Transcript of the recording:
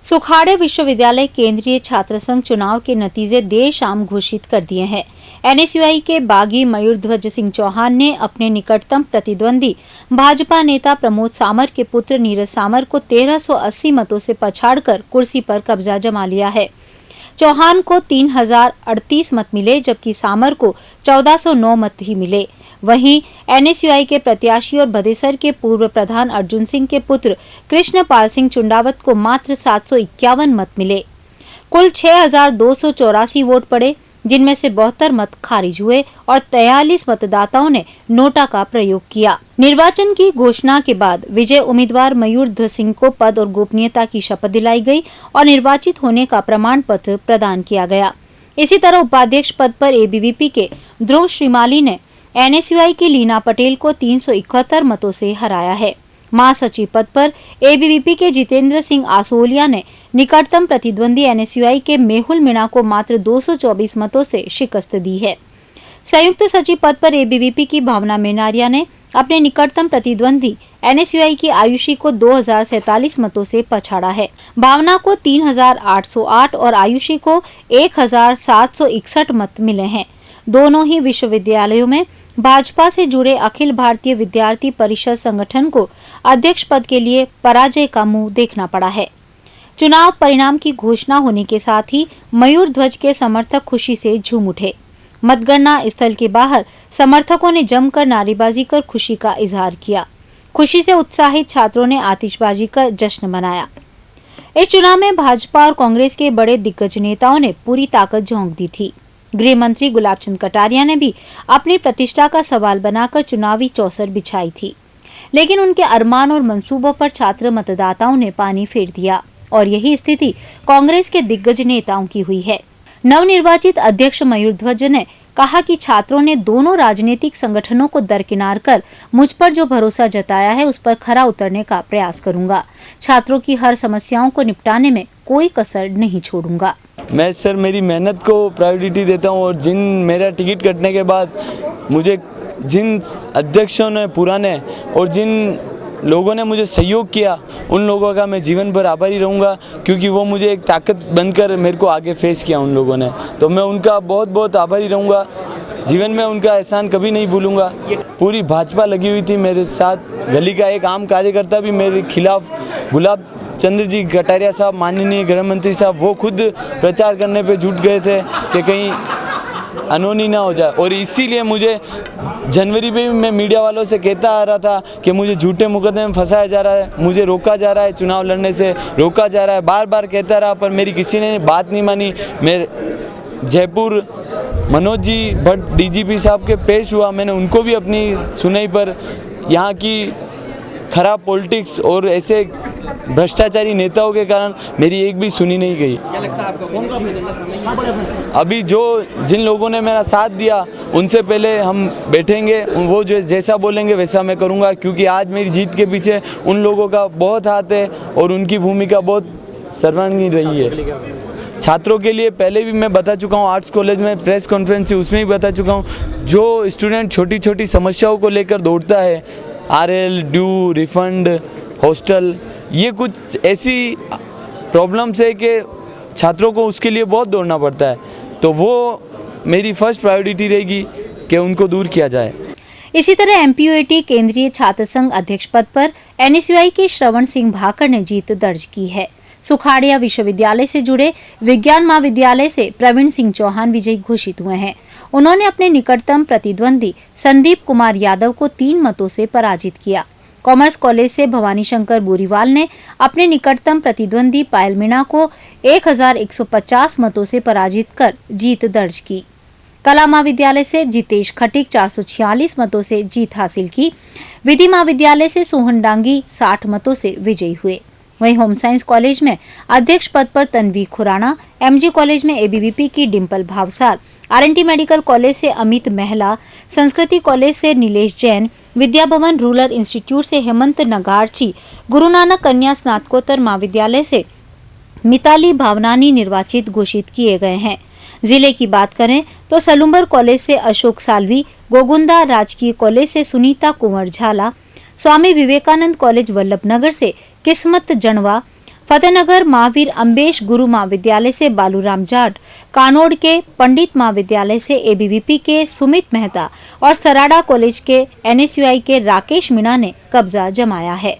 सुखाड़े विश्वविद्यालय केंद्रीय छात्र संघ चुनाव के नतीजे देर शाम घोषित कर दिए हैं। एनएसयूआई के बागी मयूरध्वज सिंह चौहान ने अपने निकटतम प्रतिद्वंदी भाजपा नेता प्रमोद सामर के पुत्र नीरज सामर को 1380 मतों से पछाड़कर कुर्सी पर कब्जा जमा लिया है। चौहान को 3038 मत मिले, जबकि सामर को 1409 मत ही मिले। वहीं एनएसयूआई के प्रत्याशी और भदेसर के पूर्व प्रधान अर्जुन सिंह के पुत्र कृष्णपाल सिंह चुंडावत को मात्र 751 मत मिले। कुल 6284 वोट पड़े, जिनमें से 72 मत खारिज हुए और 43 मतदाताओं ने नोटा का प्रयोग किया। निर्वाचन की घोषणा के बाद विजय उम्मीदवार मयूरध्वज सिंह को पद और गोपनीयता की शपथ दिलाई गई और निर्वाचित होने का प्रमाण पत्र प्रदान किया गया। इसी तरह उपाध्यक्ष पद पर एबीवीपी के ध्रुव श्रीमाली ने एनएसयूआई की लीना पटेल को 371 मतों से हराया है। महासचिव पद पर एबीवीपी के जितेंद्र सिंह आसोलिया ने निकटतम प्रतिद्वंदी एनएसयूआई के मेहुल मीणा को मात्र 224 मतों से शिकस्त दी है। संयुक्त सचिव पद पर एबीवीपी की भावना मेनारिया ने अपने निकटतम प्रतिद्वंदी एनएसयूआई की आयुषी को 2047 मतों से पछाड़ा है। भावना को 3808 और आयुषी को 1761 मत मिले हैं। दोनों ही विश्वविद्यालयों में भाजपा से जुड़े अखिल भारतीय विद्यार्थी परिषद संगठन को अध्यक्ष पद के लिए पराजय का मुंह देखना पड़ा है। चुनाव परिणाम की घोषणा होने के साथ ही मयूरध्वज के समर्थक खुशी से झूम उठे। मतगणना स्थल के बाहर समर्थकों ने जमकर नारेबाजी कर खुशी का इजहार किया। खुशी से उत्साहित छात्रों ने आतिशबाजी कर जश्न मनाया। इस चुनाव में भाजपा और कांग्रेस के बड़े दिग्गज नेताओं ने पूरी ताकत झोंक दी थी। गृह मंत्री गुलाब चंद कटारिया ने भी अपनी प्रतिष्ठा का सवाल बनाकर चुनावी चौसर बिछाई थी, लेकिन उनके अरमान और मंसूबों पर छात्र मतदाताओं ने पानी फेर दिया और यही स्थिति कांग्रेस के दिग्गज नेताओं की हुई है। नवनिर्वाचित अध्यक्ष मयूरध्वज ने कहा कि छात्रों ने दोनों राजनीतिक संगठनों को दरकिनार कर मुझ पर जो भरोसा जताया है उस पर खरा उतरने का प्रयास करूंगा। छात्रों की हर समस्याओं को निपटाने में कोई कसर नहीं छोड़ूंगा। मैं सर मेरी मेहनत को प्रायोरिटी देता हूं और जिन मेरा टिकट कटने के बाद मुझे जिन अध्यक्षों ने पुराने और जिन लोगों ने मुझे सहयोग किया, उन लोगों का मैं जीवन भर आभारी रहूँगा, क्योंकि वो मुझे एक ताकत बनकर मेरे को आगे फेस किया उन लोगों ने। तो मैं उनका बहुत बहुत आभारी रहूँगा। जीवन में उनका एहसान कभी नहीं भूलूंगा। पूरी भाजपा लगी हुई थी मेरे साथ। गली का एक आम कार्यकर्ता भी मेरे खिलाफ, गुलाब चंद्र जी कटारिया साहब, माननीय गृह मंत्री साहब, वो खुद प्रचार करने पे जुट गए थे कि कहीं अनहोनी ना हो जाए। और इसीलिए मुझे जनवरी में मैं मीडिया वालों से कहता आ रहा था कि मुझे झूठे मुकदमे में फंसाया जा रहा है, मुझे रोका जा रहा है, चुनाव लड़ने से रोका जा रहा है। बार बार कहता रहा, पर मेरी किसी ने बात नहीं मानी। मैं जयपुर मनोज जी भट्ट डीजीपी साहब के पेश हुआ, मैंने उनको भी अपनी सुनाई पर यहाँ की खराब पॉलिटिक्स और ऐसे भ्रष्टाचारी नेताओं के कारण मेरी एक भी सुनी नहीं गई। क्या लगता है आपको? अभी जो जिन लोगों ने मेरा साथ दिया उनसे पहले हम बैठेंगे, वो जो जैसा बोलेंगे वैसा मैं करूंगा, क्योंकि आज मेरी जीत के पीछे उन लोगों का बहुत हाथ है और उनकी भूमिका बहुत सर्वांगीण रही है। छात्रों के लिए पहले भी मैं बता चुका हूँ, आर्ट्स कॉलेज में प्रेस कॉन्फ्रेंस उसमें भी बता चुका हूँ। जो स्टूडेंट छोटी छोटी समस्याओं को लेकर दौड़ता है, आरएल, ड्यू, रिफंड, हॉस्टल, ये कुछ ऐसी प्रॉब्लम्स है कि छात्रों को उसके लिए बहुत दौड़ना पड़ता है, तो वो मेरी फर्स्ट प्रायोरिटी रहेगी कि उनको दूर किया जाए। इसी तरह एमपीयूएटी केंद्रीय छात्र संघ अध्यक्ष पद पर एनएसयूआई के श्रवण सिंह भाकर ने जीत दर्ज की है। सुखाड़िया विश्वविद्यालय से जुड़े विज्ञान महाविद्यालय से प्रवीण सिंह चौहान विजयी घोषित हुए हैं। उन्होंने अपने निकटतम प्रतिद्वंदी संदीप कुमार यादव को 3 मतों से पराजित किया। कॉमर्स कॉलेज से भवानी शंकर बोरीवाल ने अपने निकटतम प्रतिद्वंदी पायल मीणा को 1150 मतों से पराजित कर जीत दर्ज की। कला महाविद्यालय से जितेश खटिक 446 मतों से जीत हासिल की। विधि महाविद्यालय से सोहन डांगी 60 मतों से विजयी हुए। वहीं होम साइंस कॉलेज में अध्यक्ष पद पर तन्वी खुराना, एमजी कॉलेज में एबीवीपी की Dimple Bhavsar, RNT medical college से अमित महला, संस्कृति कॉलेज से नीलेश जैन, विद्या भवन रूरल इंस्टीट्यूट से हेमंत नगारची, गुरु नानक कन्या स्नातकोत्तर महाविद्यालय से मिताली भावनानी निर्वाचित घोषित किए गए हैं। जिले की बात करें तो सलूम्बर कॉलेज से अशोक सालवी, गोगुंदा राजकीय कॉलेज से सुनीता कुंवर झाला, स्वामी विवेकानंद कॉलेज वल्लभनगर से किस्मत जनवा, फतेहनगर महावीर अम्बेश गुरु महाविद्यालय से बालूराम जाट, कानोड़ के पंडित महाविद्यालय से एबीवीपी के सुमित मेहता और सराड़ा कॉलेज के एनएसयूआई के राकेश मीणा ने कब्जा जमाया है।